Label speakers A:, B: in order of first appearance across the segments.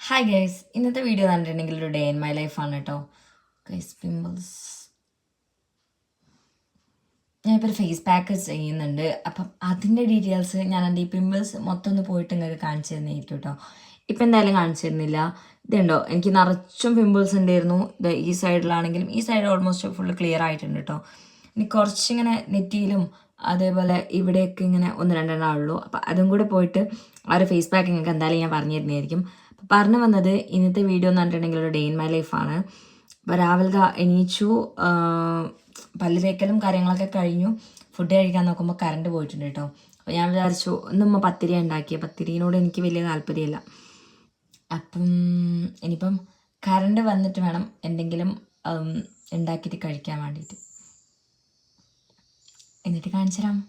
A: Hi guys, ഇന്നത്തെ video കണ്ടിട്ടുണ്ടെങ്കിൽ ഒരു ഡേ ഇൻ മൈ ലൈഫാണ് കേട്ടോ. Guys, pimples. ഞാനിപ്പോൾ ഒരു ഫേസ് പാക്ക് ചെയ്യുന്നുണ്ട്. അപ്പം അതിൻ്റെ ഡീറ്റെയിൽസ് ഞാൻ എൻ്റെ ഈ പിമ്പിൾസ് മൊത്തം ഒന്ന് പോയിട്ട് നിങ്ങൾക്ക് കാണിച്ചു തരുന്നതായിരിക്കും കേട്ടോ. ഇപ്പം എന്തായാലും കാണിച്ചു തരുന്നില്ല. ഇതുണ്ടോ, എനിക്ക് നിറച്ചും പിമ്പിൾസ് ഉണ്ടായിരുന്നു. ഇത് ഈ സൈഡിലാണെങ്കിലും ഈ സൈഡ് ഓൾമോസ്റ്റ് ഫുള്ള് ക്ലിയർ ആയിട്ടുണ്ട് കേട്ടോ. ഇനി കുറച്ചിങ്ങനെ നെറ്റിയിലും അതേപോലെ ഇവിടെയൊക്കെ ഇങ്ങനെ ഒന്ന് രണ്ടെണ്ണം ഉള്ളൂ. അപ്പം അതും കൂടെ പോയിട്ട് ആ ഒരു ഫേസ് പാക്ക് നിങ്ങൾക്ക് എന്തായാലും ഞാൻ പറഞ്ഞു തരുന്നതായിരിക്കും. പറഞ്ഞു വന്നത് ഇന്നത്തെ വീഡിയോ എന്ന് പറഞ്ഞിട്ടുണ്ടെങ്കിൽ ഒരു ഡേ ഇൻ മൈ ലൈഫാണ്. അപ്പോൾ രാവിലെ എണീച്ചു, പല്ല് തേക്കലും കാര്യങ്ങളൊക്കെ കഴിഞ്ഞു. ഫുഡ് കഴിക്കാൻ നോക്കുമ്പോൾ കറണ്ട് പോയിട്ടുണ്ട് കേട്ടോ. അപ്പോൾ ഞാൻ വിചാരിച്ചു ഇന്നുമ്മ പത്തിരി ഉണ്ടാക്കിയ പത്തിരിനോട് എനിക്ക് വലിയ താല്പര്യമില്ല. അപ്പം ഇനിയിപ്പം കറണ്ട് വന്നിട്ട് വേണം എന്തെങ്കിലും ഉണ്ടാക്കിയിട്ട് കഴിക്കാൻ വേണ്ടിയിട്ട്. എന്നിട്ട് കാണിച്ചു തരാം.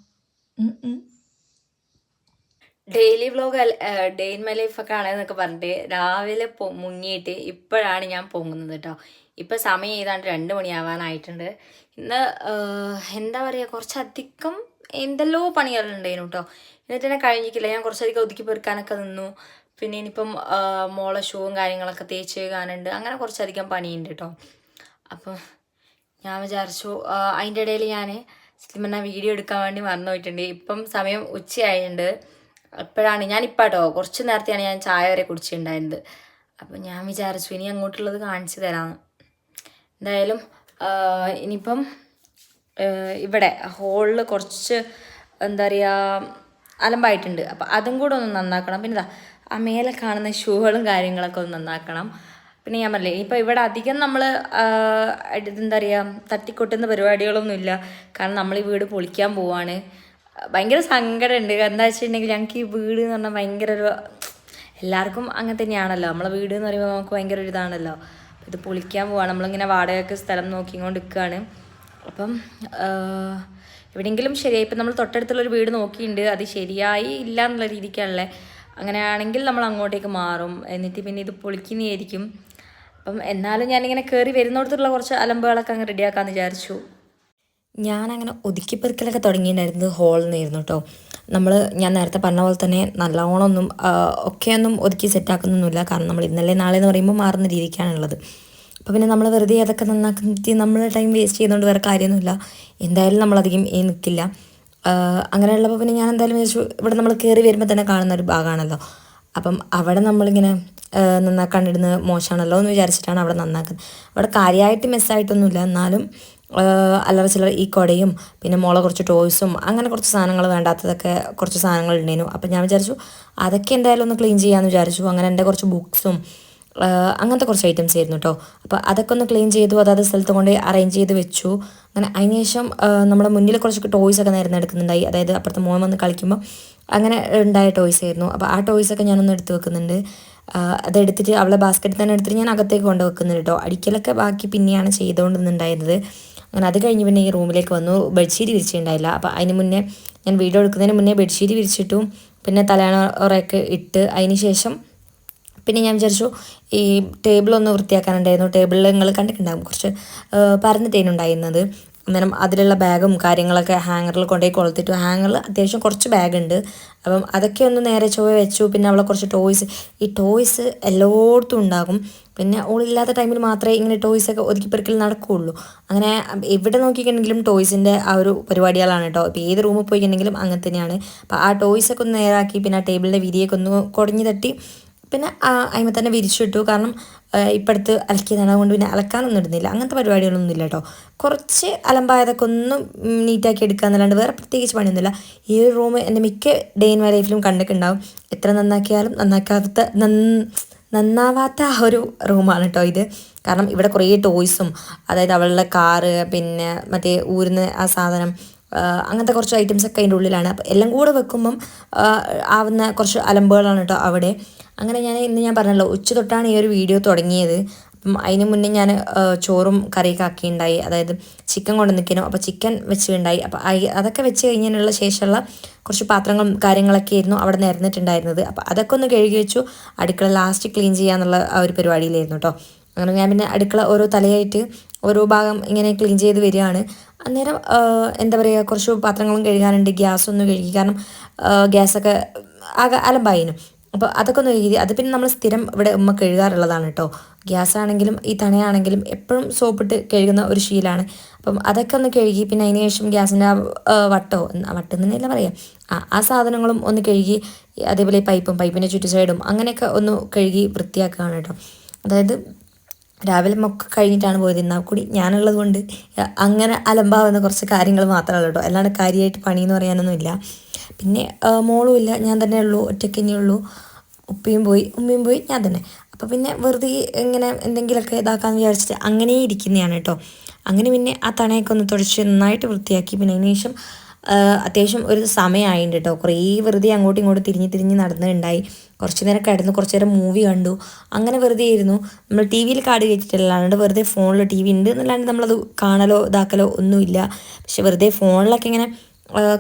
A: Daily vlog day in my life ഒക്കെ ആണെന്നൊക്കെ പറഞ്ഞിട്ട് രാവിലെ മുങ്ങിയിട്ട് ഇപ്പോഴാണ് ഞാൻ പൊങ്ങുന്നത് കേട്ടോ. ഇപ്പം സമയം ഏതാണ്ട് 2 മണിയാവാനായിട്ടുണ്ട്. ഇന്ന് എന്താ പറയുക, കുറച്ചധികം എന്തെല്ലോ പണികളുണ്ടായിരുന്നു കേട്ടോ. എന്നിട്ട് തന്നെ കഴിഞ്ഞിട്ടില്ല. ഞാൻ കുറച്ചധികം ഒതുക്കി പെറുക്കാനൊക്കെ നിന്നു. പിന്നെ ഇനിയിപ്പം മോളെ ഷൂവും കാര്യങ്ങളൊക്കെ തേച്ച് കാണുന്നുണ്ട്. അങ്ങനെ കുറച്ചധികം പണിയുണ്ട് കേട്ടോ. അപ്പം ഞാൻ വിചാരിച്ചു അതിൻ്റെ ഇടയിൽ ഞാൻ സത്യം പറഞ്ഞാൽ വീഡിയോ എടുക്കാൻ വേണ്ടി മറന്നു പോയിട്ടുണ്ട്. ഇപ്പം സമയം ഉച്ചയായിട്ടുണ്ട്. അപ്പോഴാണ് ഞാനിപ്പോൾ കേട്ടോ, കുറച്ച് നേരത്തെയാണ് ഞാൻ ചായ വരെ കുടിച്ചിട്ടുണ്ടായിരുന്നത്. അപ്പം ഞാൻ വിചാരിച്ചു ഇനി അങ്ങോട്ടുള്ളത് കാണിച്ചു തരാമെന്ന്. എന്തായാലും ഇനിയിപ്പം ഇവിടെ ഹോളിൽ കുറച്ച് എന്താ പറയുക അലമ്പായിട്ടുണ്ട്. അപ്പം അതും കൂടെ ഒന്ന് നന്നാക്കണം. പിന്നെ ഇതാ ആ മേലെ കാണുന്ന ഷൂകളും കാര്യങ്ങളൊക്കെ ഒന്ന് നന്നാക്കണം. പിന്നെ ഞാൻ പറഞ്ഞില്ലേ, ഇപ്പം ഇവിടെ അധികം നമ്മൾ എന്താ പറയുക തട്ടിക്കൊട്ടുന്ന പരിപാടികളൊന്നുമില്ല. കാരണം നമ്മൾ ഈ വീട് പൊളിക്കാൻ പോവാണ്. ഭയങ്കര സങ്കടമുണ്ട്. എന്താ വെച്ചിട്ടുണ്ടെങ്കിൽ ഞങ്ങൾക്ക് ഈ വീട് എന്ന് പറഞ്ഞാൽ ഭയങ്കര ഒരു, എല്ലാവർക്കും അങ്ങനെ തന്നെയാണല്ലോ. നമ്മളെ വീട് എന്ന് പറയുമ്പോൾ നമുക്ക് ഭയങ്കര ഒരു ഇതാണല്ലോ. ഇത് പൊളിക്കാൻ പോവാണ്. നമ്മളിങ്ങനെ വാടകയ്ക്ക് സ്ഥലം നോക്കിക്കൊണ്ട് നിൽക്കുകയാണ്. അപ്പം എവിടെയെങ്കിലും ശരിയായി, ഇപ്പം നമ്മൾ തൊട്ടടുത്തുള്ളൊരു വീട് നോക്കിയിട്ടുണ്ട്. അത് ശരിയായി ഇല്ല എന്നുള്ള രീതിക്കാണല്ലേ. അങ്ങനെയാണെങ്കിൽ നമ്മൾ അങ്ങോട്ടേക്ക് മാറും. എന്നിട്ട് പിന്നെ ഇത് പൊളിക്കുന്നതായിരിക്കും. അപ്പം എന്നാലും ഞാനിങ്ങനെ കയറി വരുന്നിടത്തുള്ള കുറച്ച് അലമ്പുകളൊക്കെ അങ്ങ് റെഡിയാക്കാമെന്ന് വിചാരിച്ചു. ഞാനങ്ങനെ ഒതുക്കിപ്പെറുക്കലൊക്കെ തുടങ്ങിയിട്ടുണ്ടായിരുന്നത് ഹോളിൽ നിന്നായിരുന്നു കേട്ടോ. ഞാൻ നേരത്തെ പറഞ്ഞ പോലെ തന്നെ നല്ലോണമൊന്നും ഒക്കെയൊന്നും ഒതുക്കി സെറ്റാക്കുന്നൊന്നുമില്ല. കാരണം നമ്മൾ ഇന്നലെ നാളെ എന്ന് പറയുമ്പോൾ മാറുന്ന രീതിക്കാണുള്ളത്. അപ്പോൾ പിന്നെ നമ്മൾ വെറുതെ അതൊക്കെ നന്നാക്കി നമ്മൾ ടൈം വേസ്റ്റ് ചെയ്യുന്നതുകൊണ്ട് വേറെ കാര്യമൊന്നുമില്ല. എന്തായാലും നമ്മളധികം നിൽക്കില്ല. അങ്ങനെയുള്ളപ്പോൾ പിന്നെ ഞാൻ എന്തായാലും വിചാരിച്ചു, ഇവിടെ നമ്മൾ കയറി വരുമ്പോൾ തന്നെ കാണുന്ന ഒരു ഭാഗമാണല്ലോ. അപ്പം അവിടെ നമ്മളിങ്ങനെ നന്നാക്കാണ്ടിടുന്നത് മോശമാണല്ലോ എന്ന് വിചാരിച്ചിട്ടാണ് അവിടെ നന്നാക്കുന്നത്. അവിടെ കാര്യമായിട്ട് മിസ്സായിട്ടൊന്നുമില്ല. എന്നാലും അല്ലറ ചില്ലറ ഈ കുടയും പിന്നെ മോളെ കുറച്ച് ടോയ്സും അങ്ങനെ കുറച്ച് സാധനങ്ങൾ, വേണ്ടാത്തതൊക്കെ കുറച്ച് സാധനങ്ങൾ ഉണ്ടായിരുന്നു. അപ്പം ഞാൻ വിചാരിച്ചു അതൊക്കെ എന്തായാലും ഒന്ന് ക്ലീൻ ചെയ്യാമെന്ന് വിചാരിച്ചു. അങ്ങനെ എൻ്റെ കുറച്ച് ബുക്സും അങ്ങനത്തെ കുറച്ച് ഐറ്റംസ് ആയിരുന്നു കേട്ടോ. അപ്പോൾ അതൊക്കെ ഒന്ന് ക്ലീൻ ചെയ്തു, അതാത് സ്ഥലത്ത് കൊണ്ട് അറേഞ്ച് ചെയ്ത് വെച്ചു. അങ്ങനെ അതിന് ശേഷം നമ്മുടെ മുന്നിൽ കുറച്ച് ടോയ്സൊക്കെ നേരം എടുക്കുന്നുണ്ടായി. അതായത് അപ്പുറത്തെ മോൻ വന്ന് കളിക്കുമ്പോൾ അങ്ങനെ ഉണ്ടായ ടോയ്സ് ആയിരുന്നു. അപ്പോൾ ആ ടോയ്സൊക്കെ ഞാനൊന്ന് എടുത്ത് വെക്കുന്നുണ്ട്. അതെടുത്തിട്ട് അവളെ ബാസ്ക്കറ്റിൽ തന്നെ എടുത്തിട്ട് ഞാൻ അകത്തേക്ക് കൊണ്ട് വെക്കുന്നുണ്ട് കേട്ടോ. അടിക്കലൊക്കെ ബാക്കി പിന്നെയാണ് ചെയ്തുകൊണ്ടിരുന്നുണ്ടായിരുന്നത്. അങ്ങനെ അത് കഴിഞ്ഞ് പിന്നെ ഈ റൂമിലേക്ക് വന്നു. ബെഡ്ഷീറ്റ് വിരിച്ചിട്ടുണ്ടായില്ല. അപ്പോൾ അതിന് മുന്നേ ഞാൻ വീഡിയോ എടുക്കുന്നതിന് മുന്നേ ബെഡ്ഷീറ്റ് വിരിച്ചിട്ടു. പിന്നെ തലയണയൊക്കെ ഇട്ട് അതിന് ശേഷം പിന്നെ ഞാൻ വിചാരിച്ചു ഈ ടേബിളൊന്ന് വൃത്തിയാക്കാനുണ്ടായിരുന്നു. ടേബിളിൽ നിങ്ങൾ കണ്ടിട്ടുണ്ടാകും കുറച്ച് പരന്നിട്ടേനുണ്ടായിരുന്നത്. അന്നേരം അതിലുള്ള ബാഗും കാര്യങ്ങളൊക്കെ ഹാങ്ങറിൽ കൊണ്ടുപോയി കൊളുത്തിട്ടു. ഹാങ്ങറിൽ അത്യാവശ്യം കുറച്ച് ബാഗുണ്ട്. അപ്പം അതൊക്കെ ഒന്ന് നേരെ ചൊവ്വ വെച്ചു. പിന്നെ അവളെ കുറച്ച് ഈ ടോയ്സ് എല്ലായിടത്തും ഉണ്ടാകും. പിന്നെ ഓളില്ലാത്ത ടൈമിൽ മാത്രമേ ഇങ്ങനെ ടോയ്സൊക്കെ ഒതുക്കിപ്പെറുക്കൽ നടക്കുകയുള്ളൂ. അങ്ങനെ എവിടെ നോക്കിയിട്ടുണ്ടെങ്കിലും ടോയ്സിൻ്റെ ആ ഒരു പരിപാടികളാണ് കേട്ടോ. ഇപ്പോൾ ഏത് റൂമിൽ പോയിട്ടുണ്ടെങ്കിലും അങ്ങനെ തന്നെയാണ്. അപ്പോൾ ആ ടോയ്സൊക്കെ ഒന്ന് നേരാക്കി, പിന്നെ ആ ടേബിളിൻ്റെ വിരിയൊക്കെ ഒന്ന് കുടഞ്ഞു തട്ടി, പിന്നെ അതിമ തന്നെ വിരിച്ചിട്ടു. കാരണം ഇപ്പോഴത്ത് അലക്കിയതാണ്, അതുകൊണ്ട് പിന്നെ അലക്കാനൊന്നും ഇടുന്നില്ല. അങ്ങനത്തെ പരിപാടികളൊന്നും ഇല്ല കേട്ടോ. കുറച്ച് അലമ്പായതൊക്കെ ഒന്നും നീറ്റാക്കി എടുക്കുക എന്നല്ലാണ്ട് വേറെ പ്രത്യേകിച്ച് പണിയൊന്നുമില്ല. ഈ ഒരു റൂം എൻ്റെ മിക്ക ഡേ ഇൻ മൈ ലൈഫിലും കണ്ടിട്ടുണ്ടാവും. എത്ര നന്നാക്കിയാലും നന്നാവാത്ത ആ ഒരു റൂമാണ് കേട്ടോ ഇത്. കാരണം ഇവിടെ കുറേ ടോയ്സും, അതായത് അവളുടെ കാറ്, പിന്നെ മറ്റേ ഊരുന്ന ആ സാധനം, അങ്ങനത്തെ കുറച്ച് ഐറ്റംസൊക്കെ അതിൻ്റെ ഉള്ളിലാണ്. അപ്പോൾ എല്ലാം കൂടെ വെക്കുമ്പം ആവുന്ന കുറച്ച് അലമ്പുകളാണ് കേട്ടോ അവിടെ. അങ്ങനെ ഇന്ന് ഞാൻ പറഞ്ഞല്ലോ, ഉച്ച തൊട്ടാണ് ഈ ഒരു വീഡിയോ തുടങ്ങിയത്. അപ്പം അതിന് മുന്നേ ഞാൻ ചോറും കറിയൊക്കെ ആക്കിയിട്ടുണ്ടായി. അതായത് ചിക്കൻ കൊണ്ട് നിൽക്കണം. അപ്പോൾ ചിക്കൻ വെച്ചിട്ടുണ്ടായി. അപ്പോൾ അതൊക്കെ വെച്ച് കഴിഞ്ഞതിനുള്ള ശേഷമുള്ള കുറച്ച് പാത്രങ്ങളും കാര്യങ്ങളൊക്കെ ആയിരുന്നു അവിടെ നിരന്നിട്ടുണ്ടായിരുന്നത്. അപ്പോൾ അതൊക്കെ ഒന്ന് കഴുകി വെച്ചു. അടുക്കള ലാസ്റ്റ് ക്ലീൻ ചെയ്യാന്നുള്ള ആ ഒരു പരിപാടിയിലായിരുന്നു കേട്ടോ. അങ്ങനെ ഞാൻ പിന്നെ അടുക്കള ഓരോ തലയായിട്ട് ഓരോ ഭാഗം ഇങ്ങനെ ക്ലീൻ ചെയ്ത് വരികയാണ്. അന്നേരം എന്താ പറയുക, കുറച്ച് പാത്രങ്ങളും കഴുകാനുണ്ട്. ഗ്യാസൊന്ന് കഴുകി. കാരണം ഗ്യാസൊക്കെ ആകെ അലമ്പായിരുന്നു. അപ്പോൾ അതൊക്കെ ഒന്ന് കഴുകി. അത് പിന്നെ നമ്മൾ സ്ഥിരം ഇവിടെ ഉമ്മ കഴുകാറുള്ളതാണ് കേട്ടോ. ഗ്യാസാണെങ്കിലും ഈ തണയാണെങ്കിലും എപ്പോഴും സോപ്പിട്ട് കഴുകുന്ന ഒരു ശീലമാണ്. അപ്പം അതൊക്കെ ഒന്ന് കഴുകി. പിന്നെ അതിന് ശേഷം ഗ്യാസിൻ്റെ വട്ടം തന്നെയല്ല പറയാം, ആ സാധനങ്ങളും ഒന്ന് കഴുകി. അതേപോലെ ഈ പൈപ്പിൻ്റെ ചുറ്റു സൈഡും അങ്ങനെയൊക്കെ ഒന്ന് കഴുകി വൃത്തിയാക്കുകയാണ് കേട്ടോ. അതായത് രാവിലെ മൊക്കെ കഴിഞ്ഞിട്ടാണ് പോയത്. എന്നാൽ കൂടി ഞാനുള്ളത് കൊണ്ട് അങ്ങനെ അലമ്പാവുന്ന കുറച്ച് കാര്യങ്ങൾ മാത്രമേ ഉള്ളൂ കേട്ടോ. അല്ലാണ്ട് കാര്യമായിട്ട് പണിയെന്ന് പറയാനൊന്നുമില്ല. പിന്നെ മോളും ഇല്ല, ഞാൻ തന്നെ ഉള്ളൂ, ഒറ്റയ്ക്ക് തന്നെ ഉള്ളൂ. ഉമ്മയും പോയി, ഞാൻ തന്നെ. അപ്പോൾ പിന്നെ വെറുതെ ഇങ്ങനെ എന്തെങ്കിലുമൊക്കെ ഇതാക്കാമെന്ന് വിചാരിച്ചിട്ട് അങ്ങനെ ഇരിക്കുന്നതാണ് കേട്ടോ. അങ്ങനെ പിന്നെ ആ തണയൊക്കെ ഒന്ന് തുടച്ച് നന്നായിട്ട് വൃത്തിയാക്കി. പിന്നെ അതിന് ശേഷം അത്യാവശ്യം ഒരു സമയമായിട്ടുണ്ട് കേട്ടോ. കുറേ വെറുതെ അങ്ങോട്ടും ഇങ്ങോട്ടും തിരിഞ്ഞ് നടന്നുണ്ടായി. കുറച്ച് നേരം കിടന്നു, കുറച്ച് നേരം മൂവി കണ്ടു. അങ്ങനെ വെറുതെ ഇരുന്നു. നമ്മൾ ടി വിയിൽ കാർഡ് കയറ്റിയിട്ടല്ലാണ്ട് വെറുതെ ഫോണിൽ ടി വി ഉണ്ട് എന്നല്ലാണ്ട് നമ്മളത് കാണലോ ഇതാക്കലോ ഒന്നുമില്ല. പക്ഷെ വെറുതെ ഫോണിലൊക്കെ ഇങ്ങനെ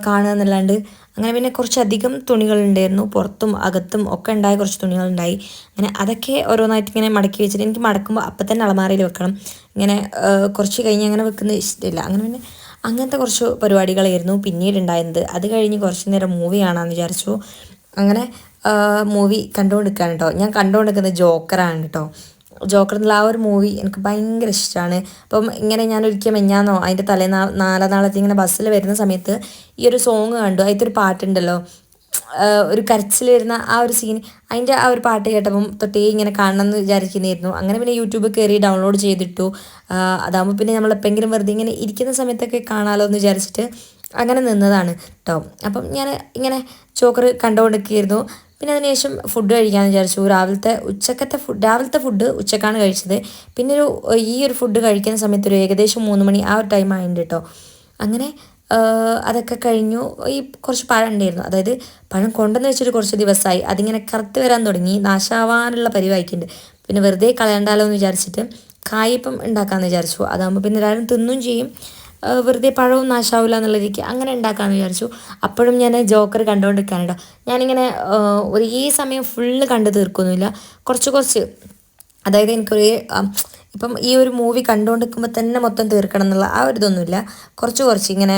A: കാണുക എന്നല്ലാണ്ട്. അങ്ങനെ പിന്നെ കുറച്ചധികം തുണികളുണ്ടായിരുന്നു, പുറത്തും അകത്തും ഒക്കെ ഉണ്ടായ കുറച്ച് തുണികളുണ്ടായി. അങ്ങനെ അതൊക്കെ ഓരോന്നായിട്ട് ഇങ്ങനെ മടക്കി വെച്ചിട്ട്, എനിക്ക് മടക്കുമ്പോൾ അപ്പം തന്നെ അലമാരയിൽ വെക്കണം. ഇങ്ങനെ കുറച്ച് കഴിഞ്ഞ് അങ്ങനെ വെക്കുന്നത് ഇഷ്ടമില്ല. അങ്ങനെ പിന്നെ അങ്ങനത്തെ കുറച്ച് പരിപാടികളായിരുന്നു പിന്നീട് ഉണ്ടായിരുന്നത്. അത് കഴിഞ്ഞ് കുറച്ച് നേരം മൂവി കാണാമെന്ന് വിചാരിച്ചു. അങ്ങനെ മൂവി കണ്ടുകൊണ്ടിരിക്കുകയാണ് കേട്ടോ. ഞാൻ കണ്ടുകൊണ്ടിരിക്കുന്നത് ജോക്കറാണ് കേട്ടോ. ജോക്കർ എന്നുള്ള ആ ഒരു മൂവി എനിക്ക് ഭയങ്കര ഇഷ്ടമാണ്. അപ്പം ഇങ്ങനെ ഞാൻ ഒരിക്കൽ മെഞ്ഞാന്നോ അതിൻ്റെ നാളത്തെ ഇങ്ങനെ ബസ്സിൽ വരുന്ന സമയത്ത് ഈ ഒരു സോങ് കണ്ടു. അതിലത്തെ ഒരു പാട്ടുണ്ടല്ലോ, ഒരു കരച്ചിൽ വരുന്ന ആ ഒരു സീൻ, അതിൻ്റെ ആ ഒരു പാട്ട് കേട്ടപ്പം തൊട്ടേ ഇങ്ങനെ കാണണം എന്ന് വിചാരിക്കുന്നതായിരുന്നു. അങ്ങനെ പിന്നെ യൂട്യൂബിൽ കയറി ഡൗൺലോഡ് ചെയ്തിട്ടു. അതാകുമ്പോൾ പിന്നെ നമ്മൾ എപ്പോഴെങ്കിലും വെറുതെ ഇങ്ങനെ ഇരിക്കുന്ന സമയത്തൊക്കെ കാണാമല്ലോ എന്ന് വിചാരിച്ചിട്ട് അങ്ങനെ നിന്നതാണ് കേട്ടോ. അപ്പം ഞാൻ ഇങ്ങനെ ജോക്കർ കണ്ടുകൊണ്ടിരിക്കുകയായിരുന്നു. പിന്നെ അതിനുശേഷം ഫുഡ് കഴിക്കാമെന്ന് വിചാരിച്ചു. രാവിലത്തെ ഫുഡ് ഉച്ചക്കാണ് കഴിച്ചത്. പിന്നെ ഈ ഒരു ഫുഡ് കഴിക്കുന്ന സമയത്ത് ഒരു ഏകദേശം 3 മണി ആ ഒരു ടൈം ആയിട്ടുണ്ട് കേട്ടോ. അങ്ങനെ അതൊക്കെ കഴിഞ്ഞു. ഈ കുറച്ച് പഴം ഉണ്ടായിരുന്നു, അതായത് പഴം കൊണ്ടുവന്ന് വെച്ചിട്ട് കുറച്ച് ദിവസമായി. അതിങ്ങനെ കറുത്ത് വരാൻ തുടങ്ങി, നാശാവാനുള്ള പരിവായിക്കുന്നുണ്ട്. പിന്നെ വെറുതെ കളയണ്ടാലോ എന്ന് വിചാരിച്ചിട്ട് കായപ്പം ഉണ്ടാക്കാമെന്ന് വിചാരിച്ചു. അതാകുമ്പോൾ പിന്നെ എല്ലാവരും തിന്നും ചെയ്യും, വെറുതെ പഴവും നാശാവില്ല എന്നുള്ള രീതിക്ക് അങ്ങനെ ഉണ്ടാക്കാമെന്ന് വിചാരിച്ചു. അപ്പോഴും ഞാൻ ജോക്കർ കണ്ടുകൊണ്ടിരിക്കുകയാണ് കേട്ടോ. ഞാനിങ്ങനെ ഒരേ സമയം ഫുള്ള് കണ്ടു തീർക്കൊന്നുമില്ല, കുറച്ച് അതായത് എനിക്കൊരേ ഇപ്പം ഈ ഒരു മൂവി കണ്ടുകൊണ്ടിരിക്കുമ്പോൾ തന്നെ മൊത്തം തീർക്കണം എന്നുള്ള ആ ഒരു ഇതൊന്നുമില്ല. കുറച്ച് ഇങ്ങനെ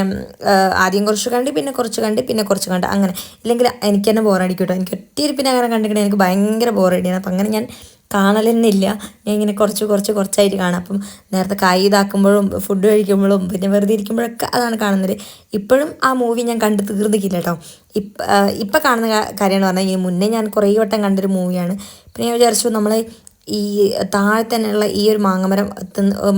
A: ആദ്യം കുറച്ച് കണ്ട് പിന്നെ കുറച്ച് കണ്ട് പിന്നെ കുറച്ച് കണ്ട് അങ്ങനെ. ഇല്ലെങ്കിൽ എനിക്ക് തന്നെ ബോറടിക്കും കേട്ടോ. എനിക്ക് ഒറ്റയിരിപ്പിനെ അങ്ങനെ കണ്ടിട്ടുണ്ടെങ്കിൽ എനിക്ക് ഭയങ്കര ബോറടിയാണ്. അപ്പം അങ്ങനെ ഞാൻ കാണൽ തന്നെ ഇല്ല. ഞാൻ ഇങ്ങനെ കുറച്ചായിട്ട് കാണാം. അപ്പം നേരത്തെ കായ് ഇതാക്കുമ്പോഴും ഫുഡ് കഴിക്കുമ്പോഴും പിന്നെ വെറുതെ ഇരിക്കുമ്പോഴൊക്കെ അതാണ് കാണുന്നത്. ഇപ്പോഴും ആ മൂവി ഞാൻ കണ്ട് തീർന്നിക്കില്ല കേട്ടോ. ഇപ്പം കാണുന്ന കാര്യമെന്ന് പറഞ്ഞാൽ ഈ മുന്നേ ഞാൻ കുറേ വട്ടം കണ്ടൊരു മൂവിയാണ്. പിന്നെ ഞാൻ വിചാരിച്ചു നമ്മൾ ഈ താഴെ തന്നെയുള്ള ഈ ഒരു മാങ്ങമരം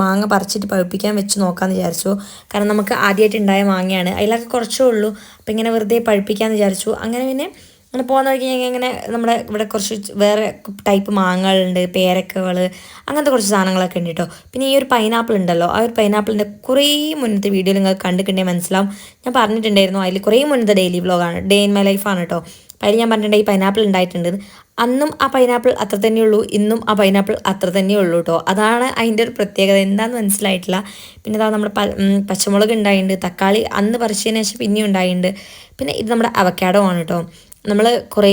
A: മാങ്ങ പറിച്ചിട്ട് പഴുപ്പിക്കാൻ വെച്ച് നോക്കാമെന്ന് വിചാരിച്ചു. കാരണം നമുക്ക് ആദ്യമായിട്ട് ഉണ്ടായ മാങ്ങയാണ്, അതിലൊക്കെ കുറച്ചേ ഉള്ളൂ. അപ്പം ഇങ്ങനെ വെറുതെ പഴുപ്പിക്കാമെന്ന് വിചാരിച്ചു. അങ്ങനെ പിന്നെ അങ്ങനെ പോകുന്ന വഴിക്ക് ഇങ്ങനെ നമ്മുടെ ഇവിടെ കുറച്ച് വേറെ ടൈപ്പ് മാങ്ങകളുണ്ട്, പേരക്കകൾ, അങ്ങനത്തെ കുറച്ച് സാധനങ്ങളൊക്കെ ഉണ്ട് കേട്ടോ. പിന്നെ ഈ ഒരു പൈനാപ്പിൾ ഉണ്ടല്ലോ, ആ ഒരു പൈനാപ്പിളിൻ്റെ കുറേ മുന്നത്തെ വീഡിയോ നിങ്ങൾക്ക് കണ്ടിട്ടുണ്ടെങ്കിൽ മനസ്സിലാവും. ഞാൻ പറഞ്ഞിട്ടുണ്ടായിരുന്നു, അതിൽ കുറേ മുന്നത്തെ ഡെയിലി വ്ളോഗാണ്, ഡേ ഇൻ മൈ ലൈഫാണ് കേട്ടോ. അതിൽ ഞാൻ പറഞ്ഞിട്ടുണ്ടെങ്കിൽ ഈ പൈനാപ്പിൾ ഉണ്ടായിട്ടുണ്ട്. അന്നും ആ പൈനാപ്പിൾ അത്ര തന്നെയുള്ളൂ, ഇന്നും ആ പൈനാപ്പിൾ അത്ര തന്നെയുള്ളൂ കേട്ടോ. അതാണ് അതിൻ്റെ ഒരു പ്രത്യേകത. എന്താണെന്ന് മനസ്സിലായിട്ടില്ല. പിന്നെ ഇതാ നമ്മുടെ പച്ചമുളക് ഉണ്ടായിട്ടുണ്ട്, തക്കാളി അന്ന് പറിച്ചതിന് ശേഷം പിന്നെയും ഉണ്ടായിട്ടുണ്ട്. പിന്നെ ഇത് നമ്മുടെ അവക്കാഡോ ആണ് കേട്ടോ. നമ്മൾ കുറേ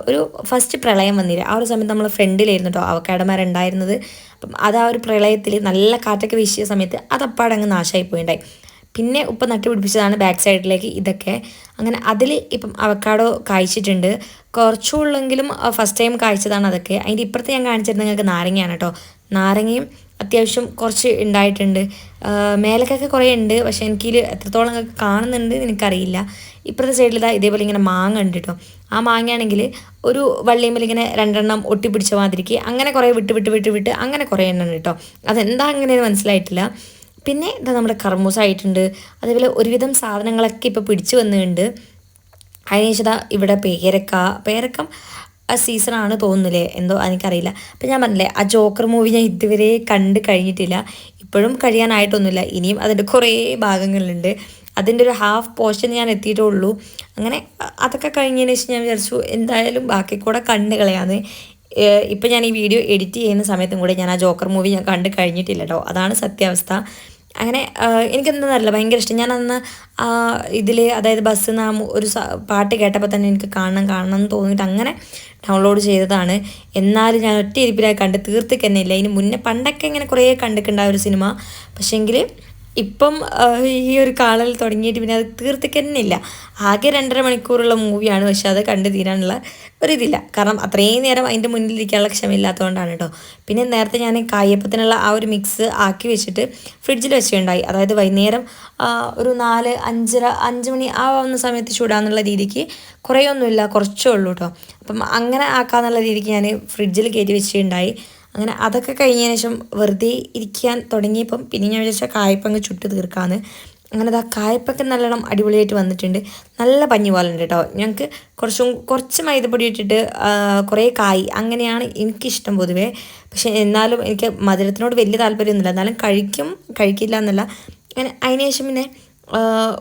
A: ഒരു ഫസ്റ്റ് പ്രളയം വന്നില്ല, ആ ഒരു സമയത്ത് നമ്മൾ ഫ്രണ്ടിലായിരുന്നു കേട്ടോ അവക്കാഡോമാർ ഉണ്ടായിരുന്നത്. അപ്പം അത് ആ ഒരു പ്രളയത്തിൽ നല്ല കാറ്റൊക്കെ വീശിയ സമയത്ത് അതപ്പാടങ്ങ് നാശമായി പോയിണ്ടായി. പിന്നെ ഉപ്പ നട്ടുപിടിപ്പിച്ചതാണ് ബാക്ക് സൈഡിലേക്ക് ഇതൊക്കെ. അങ്ങനെ അതിൽ ഇപ്പം അവക്കാഡോ കായ്ച്ചിട്ടുണ്ട്, കുറച്ചുള്ളെങ്കിലും ഫസ്റ്റ് ടൈം കായ്ച്ചതാണ് അതൊക്കെ. അതിൻ്റെ ഇപ്പുറത്ത് ഞാൻ കാണിച്ചിരുന്നത് നിങ്ങൾക്ക് നാരങ്ങയാണ് കേട്ടോ. നാരങ്ങയും അത്യാവശ്യം കുറച്ച് ഉണ്ടായിട്ടുണ്ട്. മേലക്കൊക്കെ കുറേ ഉണ്ട്, പക്ഷേ എനിക്കിതിൽ എത്രത്തോളം നിങ്ങൾക്ക് കാണുന്നുണ്ട് എനിക്കറിയില്ല. ഇപ്പുറത്തെ സൈഡിൽ ഇതാ ഇതേപോലെ ഇങ്ങനെ മാങ്ങ ഉണ്ട് കേട്ടോ. ആ മാങ്ങയാണെങ്കിൽ ഒരു വള്ളിയുമ്പോൾ ഇങ്ങനെ 2 ഒട്ടിപ്പിടിച്ച മാതിരിക്ക് അങ്ങനെ കുറേ വിട്ട് അങ്ങനെ കുറേ എണ്ണം ഉണ്ട് കേട്ടോ. അതെന്താ അങ്ങനെയെന്ന് മനസ്സിലായിട്ടില്ല. പിന്നെ ഇതാ നമ്മുടെ കർമൂസ ആയിട്ടുണ്ട്. അതേപോലെ ഒരുവിധം സാധനങ്ങളൊക്കെ ഇപ്പോൾ പിടിച്ചു വന്നിട്ടുണ്ട്. അതിനുശേഷം ഇവിടെ പേരക്കം ആ സീസണാണ് തോന്നുന്നില്ലേ, എന്തോ എനിക്കറിയില്ല. അപ്പം ഞാൻ പറഞ്ഞില്ലേ, ആ ജോക്കർ മൂവി ഞാൻ ഇതുവരെ കണ്ട് കഴിഞ്ഞിട്ടില്ല, ഇപ്പോഴും കഴിയാനായിട്ടൊന്നുമില്ല. ഇനിയും അതിൻ്റെ കുറേ ഭാഗങ്ങളുണ്ട്. അതിൻ്റെ ഒരു ഹാഫ് പോർഷൻ ഞാൻ എത്തിയിട്ടുള്ളൂ. അങ്ങനെ അതൊക്കെ കഴിഞ്ഞതിന് ശേഷം ഞാൻ വിചാരിച്ചു എന്തായാലും ബാക്കി കൂടെ കണ്ട് കളയാന്ന്. ഇപ്പം ഞാൻ ഈ വീഡിയോ എഡിറ്റ് ചെയ്യുന്ന സമയത്തും കൂടെ ഞാൻ ആ ജോക്കർ മൂവി ഞാൻ കണ്ട് കഴിഞ്ഞിട്ടില്ല കേട്ടോ. അതാണ് സത്യാവസ്ഥ. അങ്ങനെ എനിക്കെന്താണെന്നറിയില്ല, ഭയങ്കര ഇഷ്ടം. ഞാൻ അന്ന് ഇതിൽ അതായത് ബസ്സിൽ നിന്ന് ഒരു പാട്ട് കേട്ടപ്പോൾ തന്നെ എനിക്ക് കാണണം എന്ന് തോന്നിയിട്ട് അങ്ങനെ ഡൗൺലോഡ് ചെയ്തതാണ്. എന്നാലും ഞാൻ ഒറ്റ ഇരിപ്പിലായി കണ്ട് തീർത്തിക്കന്നെ ഇല്ല. ഇതിന് മുന്നേ പണ്ടൊക്കെ ഇങ്ങനെ കുറേ കണ്ടിട്ടുണ്ടായ ഒരു സിനിമ, പക്ഷേങ്കിൽ ഇപ്പം ഈ ഒരു കാണൽ തുടങ്ങിയിട്ട് പിന്നെ അത് തീർത്തിക്കുന്നില്ല. ആകെ 2.5 മണിക്കൂറുള്ള മൂവിയാണ്. പക്ഷെ അത് കണ്ടു തീരാനുള്ള ഒരിതില്ല. കാരണം അത്രയും നേരം അതിൻ്റെ മുന്നിലിരിക്കാനുള്ള ക്ഷമയില്ലാത്തതുകൊണ്ടാണ് കേട്ടോ. പിന്നെ നേരത്തെ ഞാൻ കായ്യപ്പത്തിനുള്ള ആ ഒരു മിക്സ് ആക്കി വെച്ചിട്ട് ഫ്രിഡ്ജിൽ വെച്ചിട്ടുണ്ടായി. അതായത് വൈകുന്നേരം ഒരു 5 മണി ആ ആവുന്ന സമയത്ത് ചൂടാന്നുള്ള രീതിക്ക് കുറേയൊന്നുമില്ല, കുറച്ചേ ഉള്ളൂ കേട്ടോ. അപ്പം അങ്ങനെ ആക്കാന്നുള്ള രീതിക്ക് ഞാൻ ഫ്രിഡ്ജിൽ കയറ്റി വെച്ചിട്ടുണ്ടായി. അങ്ങനെ അതൊക്കെ കഴിഞ്ഞതിന് ശേഷം വെറുതെ ഇരിക്കാൻ തുടങ്ങിയപ്പം പിന്നെ ഞാൻ വിചാരിച്ചാൽ കായ്പങ്ങ് ചുട്ട് തീർക്കാമെന്ന്. അങ്ങനെ ആ കായ്പൊക്കെ നല്ലോണം അടിപൊളിയായിട്ട് വന്നിട്ടുണ്ട്. നല്ല പഞ്ഞി പോലെ ഉണ്ട് കേട്ടോ. ഞങ്ങൾക്ക് കുറച്ച് മൈദപ്പൊടി ഇട്ടിട്ട് കുറേ കായ് അങ്ങനെയാണ് എനിക്കിഷ്ടം പൊതുവേ. പക്ഷേ എന്നാലും എനിക്ക് മധുരത്തിനോട് വലിയ താല്പര്യമൊന്നുമില്ല. എന്നാലും കഴിക്കില്ല എന്നല്ല. അങ്ങനെ അതിന് ശേഷം പിന്നെ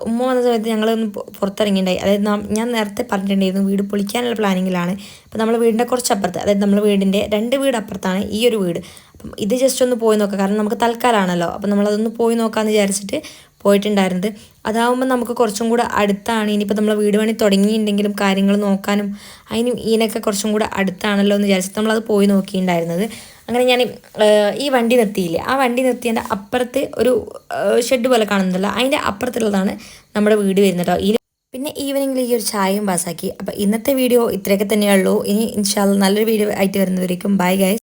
A: ഉമ്മ വന്ന സമയത്ത് ഞങ്ങളൊന്ന് പുറത്തിറങ്ങിയിട്ടുണ്ടായി. അതായത് ഞാൻ നേരത്തെ പറഞ്ഞിട്ടുണ്ടായിരുന്നു വീട് പൊളിക്കാനുള്ള പ്ലാനിങ്ങിലാണ്. അപ്പോൾ നമ്മൾ വീടിൻ്റെ കുറച്ചപ്പുറത്ത്, അതായത് നമ്മൾ വീടിൻ്റെ 2 വീട് അപ്പുറത്താണ് ഈ ഒരു വീട്. അപ്പം ഇത് ജസ്റ്റ് ഒന്ന് പോയി നോക്കാം, കാരണം നമുക്ക് തൽക്കാലമാണല്ലോ. അപ്പം നമ്മളതൊന്ന് പോയി നോക്കാമെന്ന് വിചാരിച്ചിട്ട് പോയിട്ടുണ്ടായിരുന്നത്. അതാവുമ്പോൾ നമുക്ക് കുറച്ചും കൂടെ അടുത്താണ്. ഇനിയിപ്പോൾ നമ്മൾ വീട് പണി തുടങ്ങിയിട്ടുണ്ടെങ്കിലും കാര്യങ്ങൾ നോക്കാനും അതിനും ഇതിനൊക്കെ കുറച്ചും കൂടെ അടുത്താണല്ലോ എന്ന് വിചാരിച്ചിട്ട് നമ്മളത് പോയി നോക്കിയിട്ടുണ്ടായിരുന്നത്. അങ്ങനെ ഞാൻ ഈ വണ്ടി നിർത്തിയില്ലേ, ആ വണ്ടി നിർത്തിയതിൻ്റെ അപ്പുറത്ത് ഒരു ഷെഡ് പോലെ കാണുന്നില്ല, അതിൻ്റെ അപ്പുറത്തുള്ളതാണ് നമ്മുടെ വീട് വരുന്നത് കേട്ടോ. പിന്നെ ഈവനിങ്ങിൽ ഈ ഒരു ചായയും പാസ്സാക്കി. അപ്പോൾ ഇന്നത്തെ വീഡിയോ ഇത്രയൊക്കെ തന്നെയുള്ളൂ. ഇനി ഇൻഷാ അല്ലാഹ് നല്ലൊരു വീഡിയോ ആയിട്ട് വരുന്നവരേക്കും ബൈ ഗൈസ്.